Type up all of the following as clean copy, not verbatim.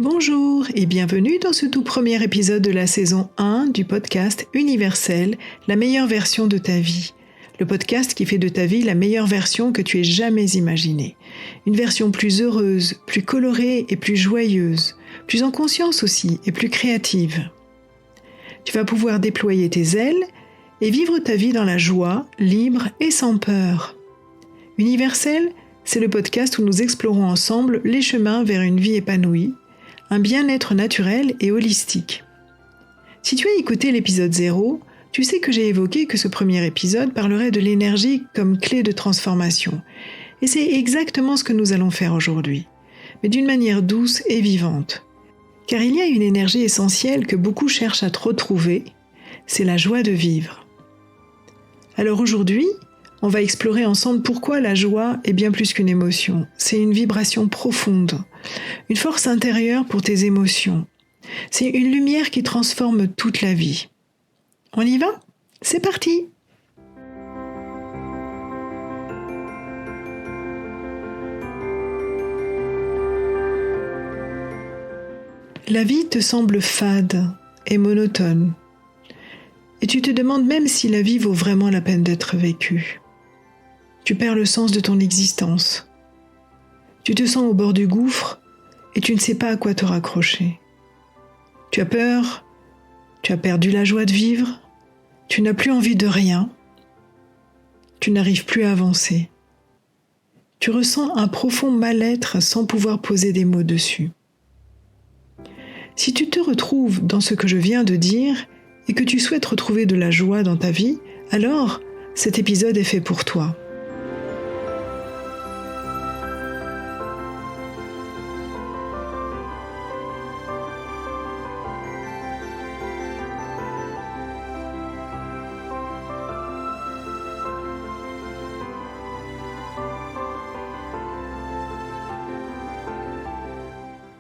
Bonjour et bienvenue dans ce tout premier épisode de la saison 1 du podcast Universel, la meilleure version de ta vie. Le podcast qui fait de ta vie la meilleure version que tu aies jamais imaginée. Une version plus heureuse, plus colorée et plus joyeuse, plus en conscience aussi et plus créative. Tu vas pouvoir déployer tes ailes et vivre ta vie dans la joie, libre et sans peur. Universel, c'est le podcast où nous explorons ensemble les chemins vers une vie épanouie, un bien-être naturel et holistique. Si tu as écouté l'épisode 0, tu sais que j'ai évoqué que ce premier épisode parlerait de l'énergie comme clé de transformation. Et c'est exactement ce que nous allons faire aujourd'hui, mais d'une manière douce et vivante. Car il y a une énergie essentielle que beaucoup cherchent à retrouver, c'est la joie de vivre. Alors aujourd'hui, on va explorer ensemble pourquoi la joie est bien plus qu'une émotion. C'est une vibration profonde, une force intérieure pour tes émotions. C'est une lumière qui transforme toute la vie. On y va ? C'est parti ! La vie te semble fade et monotone. Et tu te demandes même si la vie vaut vraiment la peine d'être vécue. Tu perds le sens de ton existence. Tu te sens au bord du gouffre et tu ne sais pas à quoi te raccrocher. Tu as peur, tu as perdu la joie de vivre, tu n'as plus envie de rien, tu n'arrives plus à avancer. Tu ressens un profond mal-être sans pouvoir poser des mots dessus. Si tu te retrouves dans ce que je viens de dire et que tu souhaites retrouver de la joie dans ta vie, alors cet épisode est fait pour toi.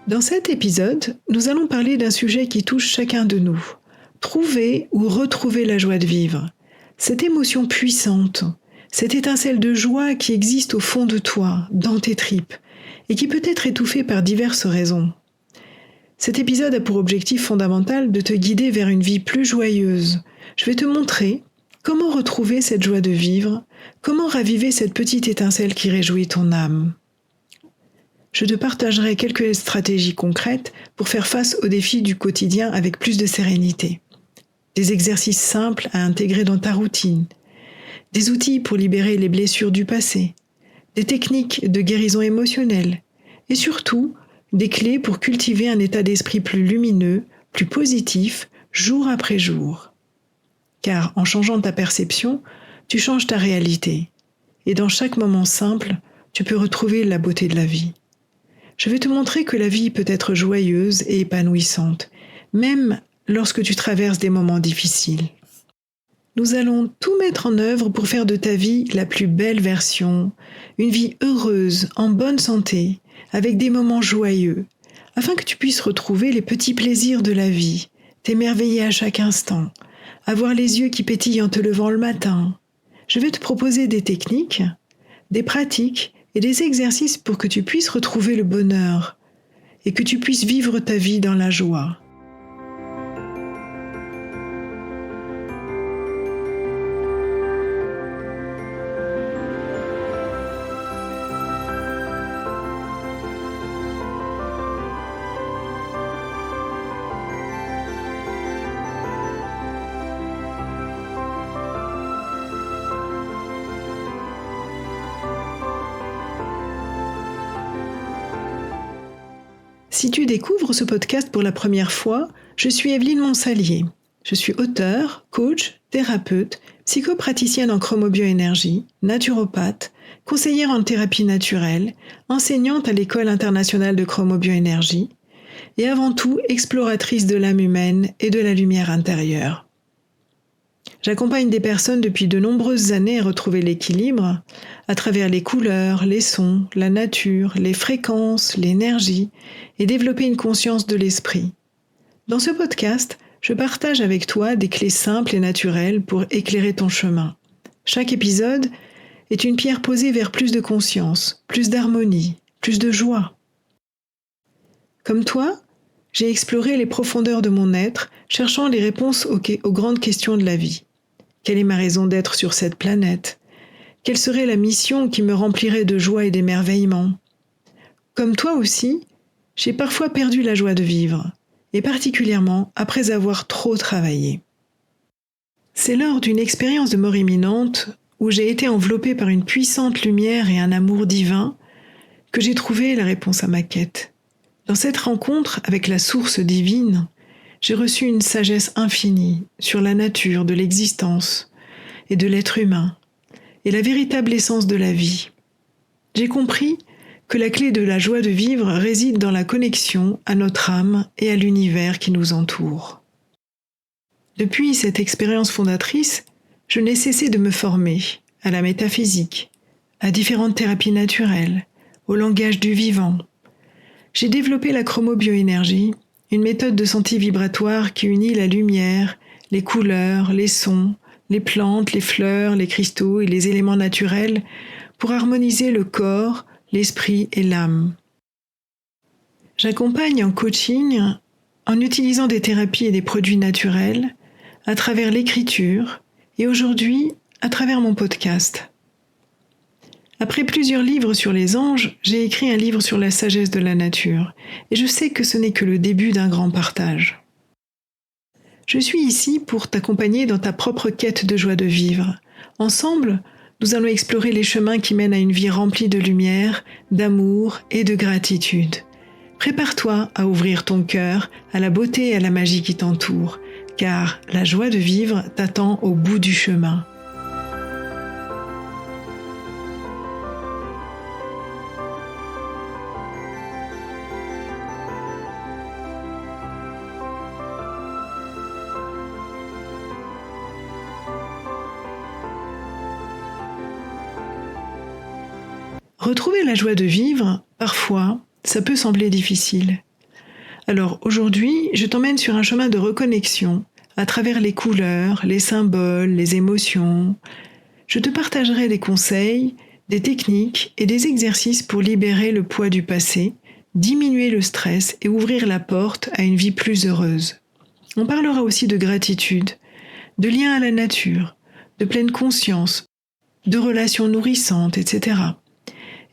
Dans cet épisode, nous allons parler d'un sujet qui touche chacun de nous. Trouver ou retrouver la joie de vivre. Cette émotion puissante, cette étincelle de joie qui existe au fond de toi, dans tes tripes, et qui peut être étouffée par diverses raisons. Cet épisode a pour objectif fondamental de te guider vers une vie plus joyeuse. Je vais te montrer comment retrouver cette joie de vivre, comment raviver cette petite étincelle qui réjouit ton âme. Je te partagerai quelques stratégies concrètes pour faire face aux défis du quotidien avec plus de sérénité. Des exercices simples à intégrer dans ta routine, des outils pour libérer les blessures du passé, des techniques de guérison émotionnelle et surtout des clés pour cultiver un état d'esprit plus lumineux, plus positif, jour après jour. Car en changeant ta perception, tu changes ta réalité et dans chaque moment simple, tu peux retrouver la beauté de la vie. Je vais te montrer que la vie peut être joyeuse et épanouissante, même lorsque tu traverses des moments difficiles. Nous allons tout mettre en œuvre pour faire de ta vie la plus belle version, une vie heureuse, en bonne santé, avec des moments joyeux, afin que tu puisses retrouver les petits plaisirs de la vie, t'émerveiller à chaque instant, avoir les yeux qui pétillent en te levant le matin. Je vais te proposer des techniques, des pratiques, et des exercices pour que tu puisses retrouver le bonheur et que tu puisses vivre ta vie dans la joie. Si tu découvres ce podcast pour la première fois, je suis Evelyne Monsalier. Je suis auteure, coach, thérapeute, psychopraticienne en chromobioénergie, naturopathe, conseillère en thérapie naturelle, enseignante à l'École internationale de chromobioénergie et avant tout exploratrice de l'âme humaine et de la lumière intérieure. J'accompagne des personnes depuis de nombreuses années à retrouver l'équilibre à travers les couleurs, les sons, la nature, les fréquences, l'énergie et développer une conscience de l'esprit. Dans ce podcast, je partage avec toi des clés simples et naturelles pour éclairer ton chemin. Chaque épisode est une pierre posée vers plus de conscience, plus d'harmonie, plus de joie. Comme toi, j'ai exploré les profondeurs de mon être, cherchant les réponses aux grandes questions de la vie. Quelle est ma raison d'être sur cette planète ? Quelle serait la mission qui me remplirait de joie et d'émerveillement ? Comme toi aussi, j'ai parfois perdu la joie de vivre, et particulièrement après avoir trop travaillé. C'est lors d'une expérience de mort imminente, où j'ai été enveloppée par une puissante lumière et un amour divin, que j'ai trouvé la réponse à ma quête. Dans cette rencontre avec la source divine, j'ai reçu une sagesse infinie sur la nature de l'existence et de l'être humain, et la véritable essence de la vie. J'ai compris que la clé de la joie de vivre réside dans la connexion à notre âme et à l'univers qui nous entoure. Depuis cette expérience fondatrice, je n'ai cessé de me former à la métaphysique, à différentes thérapies naturelles, au langage du vivant. J'ai développé la chromobioénergie, une méthode de santé vibratoire qui unit la lumière, les couleurs, les sons, les plantes, les fleurs, les cristaux et les éléments naturels pour harmoniser le corps, l'esprit et l'âme. J'accompagne en coaching en utilisant des thérapies et des produits naturels à travers l'écriture et aujourd'hui à travers mon podcast. Après plusieurs livres sur les anges, j'ai écrit un livre sur la sagesse de la nature et je sais que ce n'est que le début d'un grand partage. Je suis ici pour t'accompagner dans ta propre quête de joie de vivre. Ensemble, nous allons explorer les chemins qui mènent à une vie remplie de lumière, d'amour et de gratitude. Prépare-toi à ouvrir ton cœur à la beauté et à la magie qui t'entoure, car la joie de vivre t'attend au bout du chemin. Retrouver la joie de vivre, parfois, ça peut sembler difficile. Alors aujourd'hui, je t'emmène sur un chemin de reconnexion à travers les couleurs, les symboles, les émotions. Je te partagerai des conseils, des techniques et des exercices pour libérer le poids du passé, diminuer le stress et ouvrir la porte à une vie plus heureuse. On parlera aussi de gratitude, de lien à la nature, de pleine conscience, de relations nourrissantes, etc.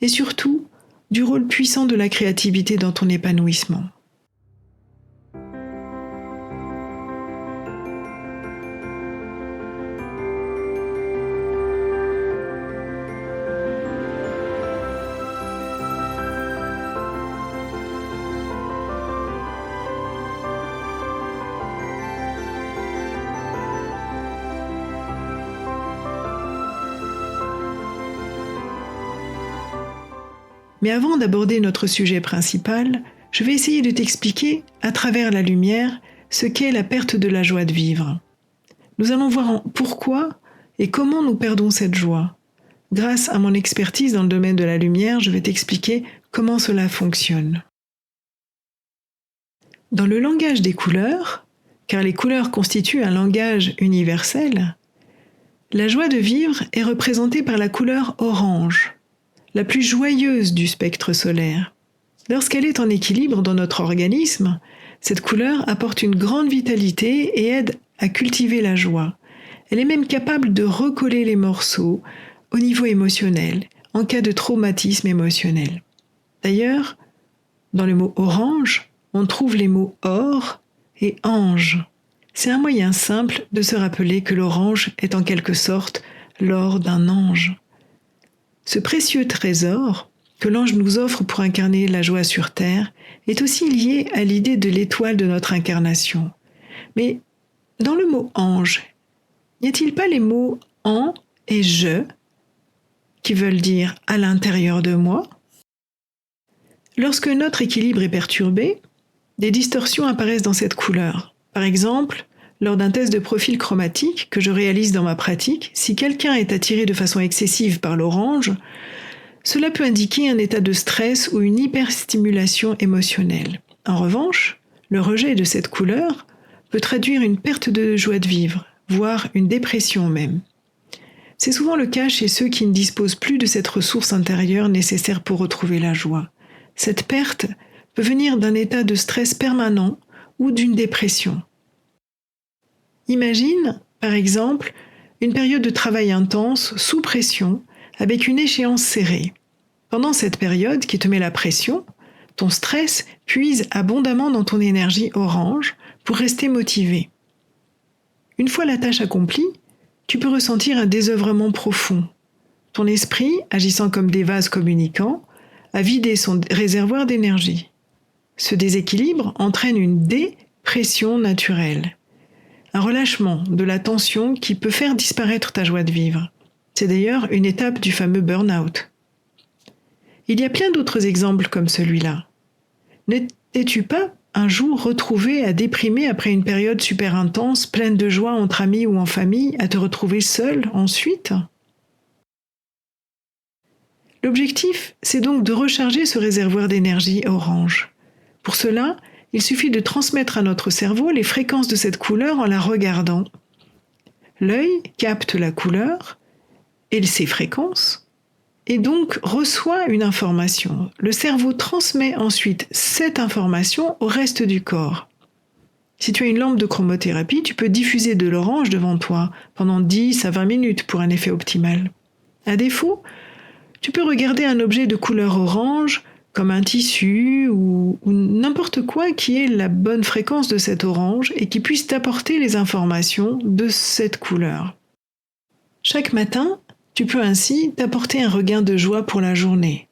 Et surtout, du rôle puissant de la créativité dans ton épanouissement. Mais avant d'aborder notre sujet principal, je vais essayer de t'expliquer, à travers la lumière, ce qu'est la perte de la joie de vivre. Nous allons voir pourquoi et comment nous perdons cette joie. Grâce à mon expertise dans le domaine de la lumière, je vais t'expliquer comment cela fonctionne. Dans le langage des couleurs, car les couleurs constituent un langage universel, la joie de vivre est représentée par la couleur orange, la plus joyeuse du spectre solaire. Lorsqu'elle est en équilibre dans notre organisme, cette couleur apporte une grande vitalité et aide à cultiver la joie. Elle est même capable de recoller les morceaux au niveau émotionnel, en cas de traumatisme émotionnel. D'ailleurs, dans le mot orange, on trouve les mots or et ange. C'est un moyen simple de se rappeler que l'orange est en quelque sorte l'or d'un ange. Ce précieux trésor que l'ange nous offre pour incarner la joie sur terre est aussi lié à l'idée de l'étoile de notre incarnation. Mais dans le mot ange, n'y a-t-il pas les mots en et je qui veulent dire à l'intérieur de moi ? Lorsque notre équilibre est perturbé, des distorsions apparaissent dans cette couleur. Par exemple, lors d'un test de profil chromatique que je réalise dans ma pratique, si quelqu'un est attiré de façon excessive par l'orange, cela peut indiquer un état de stress ou une hyperstimulation émotionnelle. En revanche, le rejet de cette couleur peut traduire une perte de joie de vivre, voire une dépression même. C'est souvent le cas chez ceux qui ne disposent plus de cette ressource intérieure nécessaire pour retrouver la joie. Cette perte peut venir d'un état de stress permanent ou d'une dépression. Imagine, par exemple, une période de travail intense, sous pression, avec une échéance serrée. Pendant cette période qui te met la pression, ton stress puise abondamment dans ton énergie orange pour rester motivé. Une fois la tâche accomplie, tu peux ressentir un désœuvrement profond. Ton esprit, agissant comme des vases communicants, a vidé son réservoir d'énergie. Ce déséquilibre entraîne une dépression naturelle, un relâchement de la tension qui peut faire disparaître ta joie de vivre. C'est d'ailleurs une étape du fameux burn-out. Il y a plein d'autres exemples comme celui-là. N'étais-tu pas un jour retrouvé à déprimer après une période super intense, pleine de joie entre amis ou en famille, à te retrouver seul ensuite ? L'objectif, c'est donc de recharger ce réservoir d'énergie orange. Pour cela, il suffit de transmettre à notre cerveau les fréquences de cette couleur en la regardant. L'œil capte la couleur et ses fréquences, et donc reçoit une information. Le cerveau transmet ensuite cette information au reste du corps. Si tu as une lampe de chromothérapie, tu peux diffuser de l'orange devant toi pendant 10 à 20 minutes pour un effet optimal. À défaut, tu peux regarder un objet de couleur orange, comme un tissu ou n'importe quoi qui ait la bonne fréquence de cet orange et qui puisse t'apporter les informations de cette couleur. Chaque matin, tu peux ainsi t'apporter un regain de joie pour la journée.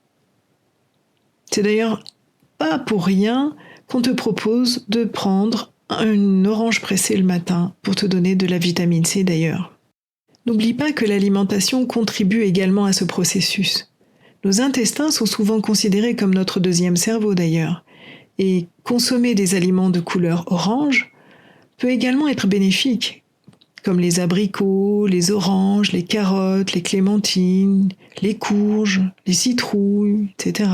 C'est d'ailleurs pas pour rien qu'on te propose de prendre une orange pressée le matin pour te donner de la vitamine C d'ailleurs. N'oublie pas que l'alimentation contribue également à ce processus. Nos intestins sont souvent considérés comme notre deuxième cerveau d'ailleurs, et consommer des aliments de couleur orange peut également être bénéfique, comme les abricots, les oranges, les carottes, les clémentines, les courges, les citrouilles, etc.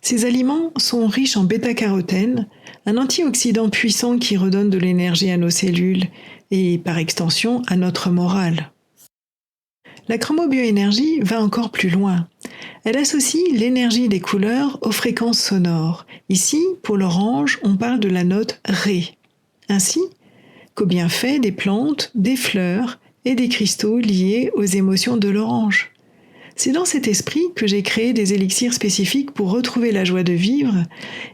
Ces aliments sont riches en bêta-carotène, un antioxydant puissant qui redonne de l'énergie à nos cellules et, par extension, à notre morale. La chromobioénergie va encore plus loin. Elle associe l'énergie des couleurs aux fréquences sonores. Ici, pour l'orange, on parle de la note Ré. Ainsi qu'aux bienfaits des plantes, des fleurs et des cristaux liés aux émotions de l'orange. C'est dans cet esprit que j'ai créé des élixirs spécifiques pour retrouver la joie de vivre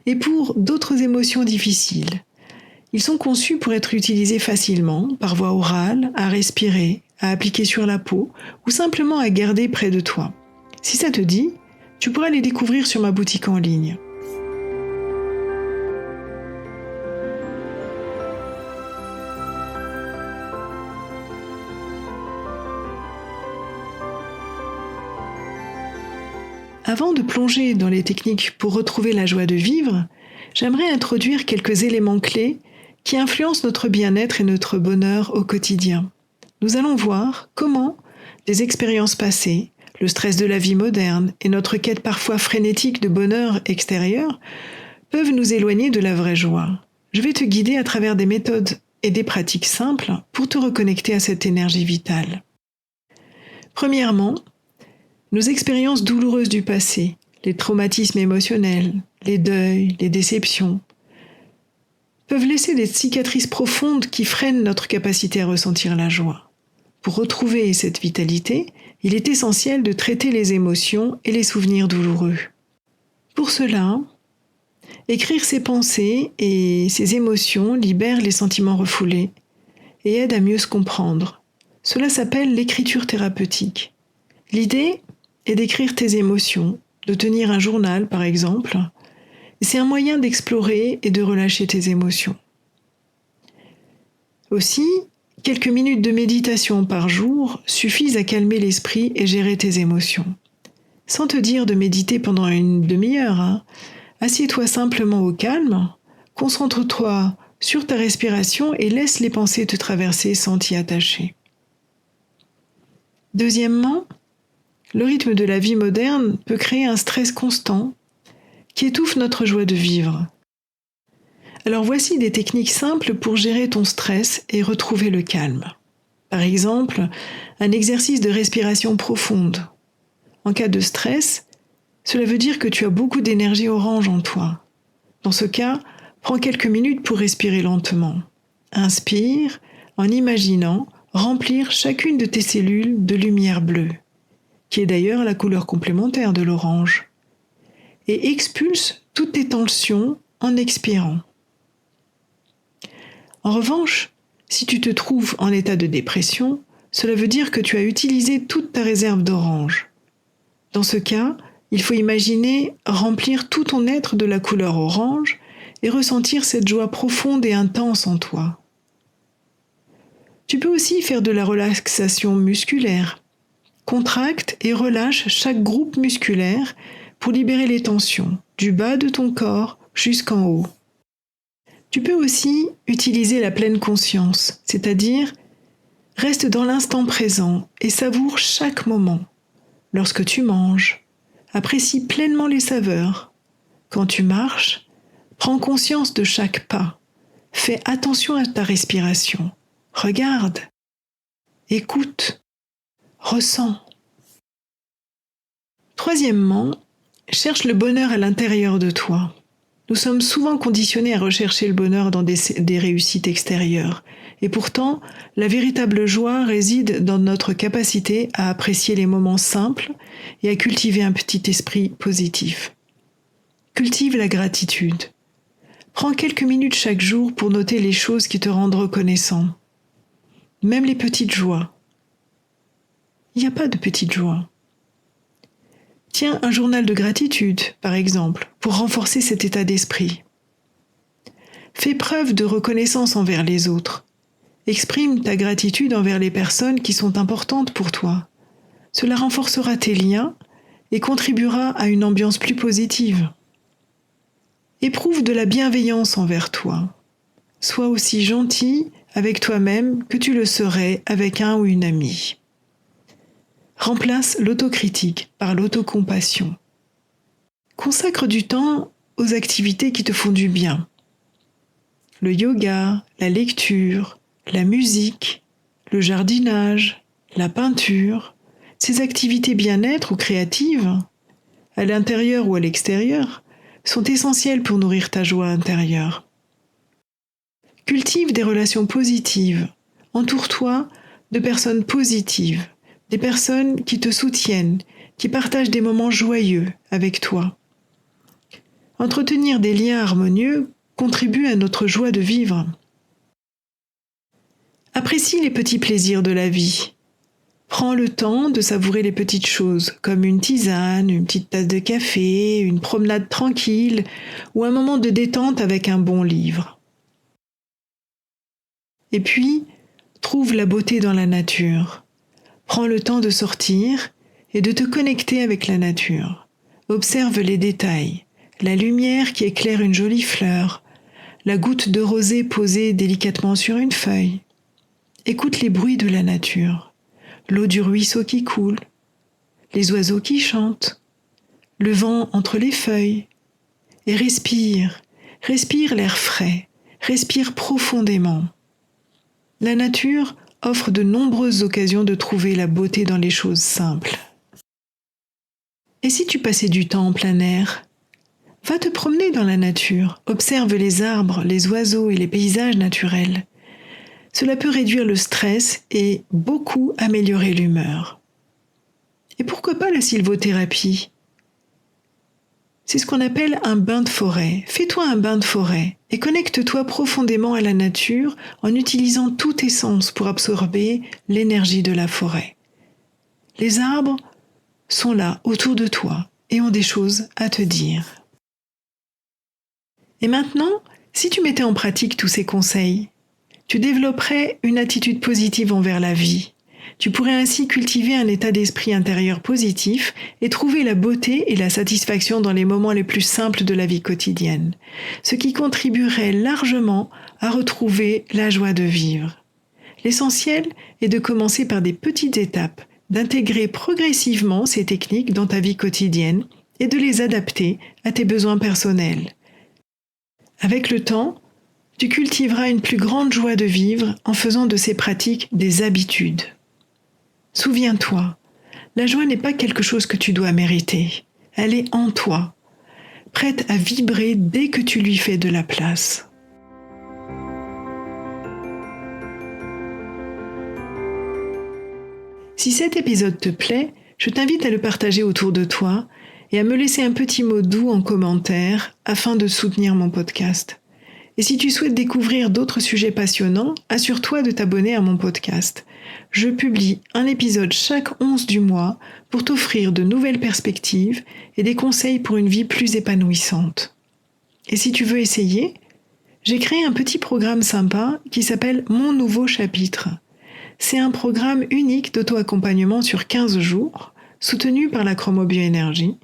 et pour d'autres émotions difficiles. Ils sont conçus pour être utilisés facilement, par voie orale, à respirer, à appliquer sur la peau ou simplement à garder près de toi. Si ça te dit, tu pourras les découvrir sur ma boutique en ligne. Avant de plonger dans les techniques pour retrouver la joie de vivre, j'aimerais introduire quelques éléments clés qui influencent notre bien-être et notre bonheur au quotidien. Nous allons voir comment des expériences passées, le stress de la vie moderne et notre quête parfois frénétique de bonheur extérieur peuvent nous éloigner de la vraie joie. Je vais te guider à travers des méthodes et des pratiques simples pour te reconnecter à cette énergie vitale. Premièrement, nos expériences douloureuses du passé, les traumatismes émotionnels, les deuils, les déceptions, peuvent laisser des cicatrices profondes qui freinent notre capacité à ressentir la joie. Pour retrouver cette vitalité, il est essentiel de traiter les émotions et les souvenirs douloureux. Pour cela, écrire ses pensées et ses émotions libère les sentiments refoulés et aide à mieux se comprendre. Cela s'appelle l'écriture thérapeutique. L'idée est d'écrire tes émotions, de tenir un journal par exemple. C'est un moyen d'explorer et de relâcher tes émotions. Aussi, quelques minutes de méditation par jour suffisent à calmer l'esprit et gérer tes émotions. Sans te dire de méditer pendant une demi-heure, assieds-toi simplement au calme, concentre-toi sur ta respiration et laisse les pensées te traverser sans t'y attacher. Deuxièmement, le rythme de la vie moderne peut créer un stress constant qui étouffe notre joie de vivre. Alors voici des techniques simples pour gérer ton stress et retrouver le calme. Par exemple, un exercice de respiration profonde. En cas de stress, cela veut dire que tu as beaucoup d'énergie orange en toi. Dans ce cas, prends quelques minutes pour respirer lentement. Inspire en imaginant remplir chacune de tes cellules de lumière bleue, qui est d'ailleurs la couleur complémentaire de l'orange, et expulse toutes tes tensions en expirant. En revanche, si tu te trouves en état de dépression, cela veut dire que tu as utilisé toute ta réserve d'orange. Dans ce cas, il faut imaginer remplir tout ton être de la couleur orange et ressentir cette joie profonde et intense en toi. Tu peux aussi faire de la relaxation musculaire. Contracte et relâche chaque groupe musculaire pour libérer les tensions, du bas de ton corps jusqu'en haut. Tu peux aussi utiliser la pleine conscience, c'est-à-dire reste dans l'instant présent et savoure chaque moment. Lorsque tu manges, apprécie pleinement les saveurs. Quand tu marches, prends conscience de chaque pas. Fais attention à ta respiration. Regarde, écoute, ressens. Troisièmement, cherche le bonheur à l'intérieur de toi. Nous sommes souvent conditionnés à rechercher le bonheur dans des réussites extérieures. Et pourtant, la véritable joie réside dans notre capacité à apprécier les moments simples et à cultiver un petit esprit positif. Cultive la gratitude. Prends quelques minutes chaque jour pour noter les choses qui te rendent reconnaissant. Même les petites joies. Il n'y a pas de petites joies. Tiens un journal de gratitude, par exemple, pour renforcer cet état d'esprit. Fais preuve de reconnaissance envers les autres. Exprime ta gratitude envers les personnes qui sont importantes pour toi. Cela renforcera tes liens et contribuera à une ambiance plus positive. Éprouve de la bienveillance envers toi. Sois aussi gentil avec toi-même que tu le serais avec un ou une amie. Remplace l'autocritique par l'autocompassion. Consacre du temps aux activités qui te font du bien. Le yoga, la lecture, la musique, le jardinage, la peinture, ces activités bien-être ou créatives, à l'intérieur ou à l'extérieur, sont essentielles pour nourrir ta joie intérieure. Cultive des relations positives. Entoure-toi de personnes positives, des personnes qui te soutiennent, qui partagent des moments joyeux avec toi. Entretenir des liens harmonieux contribue à notre joie de vivre. Apprécie les petits plaisirs de la vie. Prends le temps de savourer les petites choses, comme une tisane, une petite tasse de café, une promenade tranquille ou un moment de détente avec un bon livre. Et puis, trouve la beauté dans la nature. Prends le temps de sortir et de te connecter avec la nature. Observe les détails, la lumière qui éclaire une jolie fleur, la goutte de rosée posée délicatement sur une feuille. Écoute les bruits de la nature, l'eau du ruisseau qui coule, les oiseaux qui chantent, le vent entre les feuilles. Et respire l'air frais, respire profondément. La nature offre de nombreuses occasions de trouver la beauté dans les choses simples. Et si tu passais du temps en plein air ? Va te promener dans la nature, observe les arbres, les oiseaux et les paysages naturels. Cela peut réduire le stress et beaucoup améliorer l'humeur. Et pourquoi pas la sylvothérapie ? C'est ce qu'on appelle un bain de forêt. Fais-toi un bain de forêt et connecte-toi profondément à la nature en utilisant tous tes sens pour absorber l'énergie de la forêt. Les arbres sont là autour de toi et ont des choses à te dire. Et maintenant, si tu mettais en pratique tous ces conseils, tu développerais une attitude positive envers la vie. Tu pourrais ainsi cultiver un état d'esprit intérieur positif et trouver la beauté et la satisfaction dans les moments les plus simples de la vie quotidienne, ce qui contribuerait largement à retrouver la joie de vivre. L'essentiel est de commencer par des petites étapes, d'intégrer progressivement ces techniques dans ta vie quotidienne et de les adapter à tes besoins personnels. Avec le temps, tu cultiveras une plus grande joie de vivre en faisant de ces pratiques des habitudes. Souviens-toi, la joie n'est pas quelque chose que tu dois mériter, elle est en toi. prête à vibrer dès que tu lui fais de la place. Si cet épisode te plaît, je t'invite à le partager autour de toi et à me laisser un petit mot doux en commentaire afin de soutenir mon podcast. Et si tu souhaites découvrir d'autres sujets passionnants, assure-toi de t'abonner à mon podcast. Je publie un épisode chaque 11 du mois pour t'offrir de nouvelles perspectives et des conseils pour une vie plus épanouissante. Et si tu veux essayer, j'ai créé un petit programme sympa qui s'appelle Mon nouveau chapitre. C'est un programme unique d'auto-accompagnement sur 15 jours, soutenu par la chromobioénergie,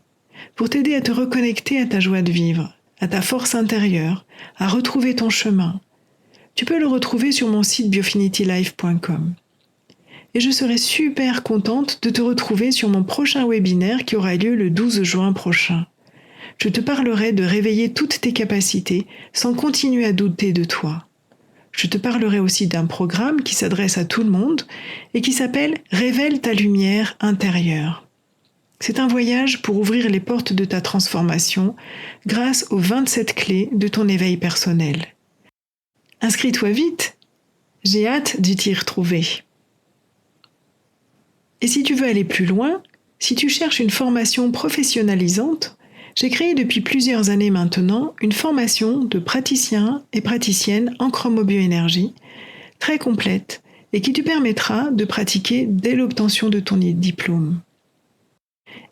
pour t'aider à te reconnecter à ta joie de vivre, à ta force intérieure, à retrouver ton chemin. Tu peux le retrouver sur mon site biofinity-life.com. Et je serai super contente de te retrouver sur mon prochain webinaire qui aura lieu le 12 juin prochain. Je te parlerai de réveiller toutes tes capacités sans continuer à douter de toi. Je te parlerai aussi d'un programme qui s'adresse à tout le monde et qui s'appelle « Révèle ta lumière intérieure ». C'est un voyage pour ouvrir les portes de ta transformation grâce aux 27 clés de ton éveil personnel. Inscris-toi vite, j'ai hâte de t'y retrouver. Et si tu veux aller plus loin, si tu cherches une formation professionnalisante, j'ai créé depuis plusieurs années maintenant une formation de praticiens et praticiennes en chromobioénergie, très complète et qui te permettra de pratiquer dès l'obtention de ton diplôme.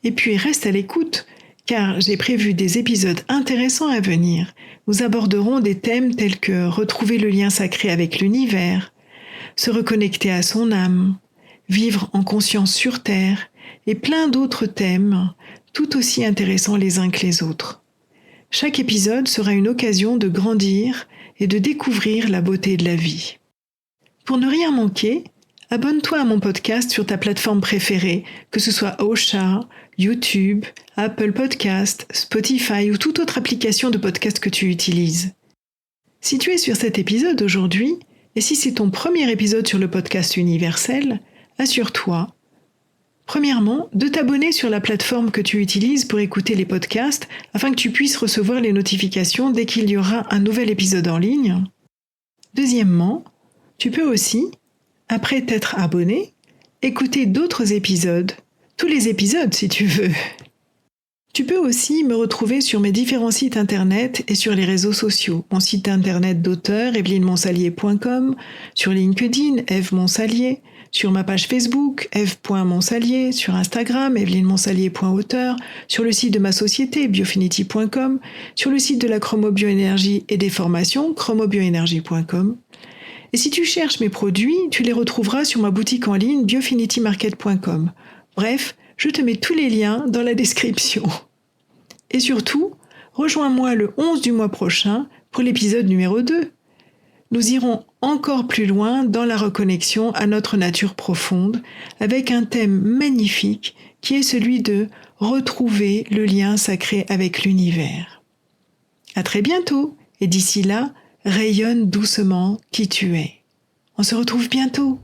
Et puis reste à l'écoute, car j'ai prévu des épisodes intéressants à venir. Nous aborderons des thèmes tels que retrouver le lien sacré avec l'univers, se reconnecter à son âme, vivre en conscience sur Terre et plein d'autres thèmes tout aussi intéressants les uns que les autres. Chaque épisode sera une occasion de grandir et de découvrir la beauté de la vie. Pour ne rien manquer, abonne-toi à mon podcast sur ta plateforme préférée, que ce soit Ocha, YouTube, Apple Podcast, Spotify ou toute autre application de podcast que tu utilises. Si tu es sur cet épisode aujourd'hui, et si c'est ton premier épisode sur le podcast universel, assure-toi, premièrement, de t'abonner sur la plateforme que tu utilises pour écouter les podcasts afin que tu puisses recevoir les notifications dès qu'il y aura un nouvel épisode en ligne. Deuxièmement, tu peux aussi, après t'être abonné, écouter d'autres épisodes, tous les épisodes si tu veux. Tu peux aussi me retrouver sur mes différents sites internet et sur les réseaux sociaux. Mon site internet d'auteur, evelynemonsalier.com, sur LinkedIn, Eve Monsalier, sur ma page Facebook, eve.monsalier, sur Instagram, evelynemonsalier.auteur, sur le site de ma société, biofinity.com, sur le site de la chromobioénergie et des formations, chromobioénergie.com. Et si tu cherches mes produits, tu les retrouveras sur ma boutique en ligne, biofinitymarket.com. Bref, je te mets tous les liens dans la description. Et surtout, rejoins-moi le 11 du mois prochain pour l'épisode numéro 2. Nous irons encore plus loin dans la reconnexion à notre nature profonde avec un thème magnifique qui est celui de retrouver le lien sacré avec l'univers. À très bientôt et d'ici là, rayonne doucement qui tu es. On se retrouve bientôt.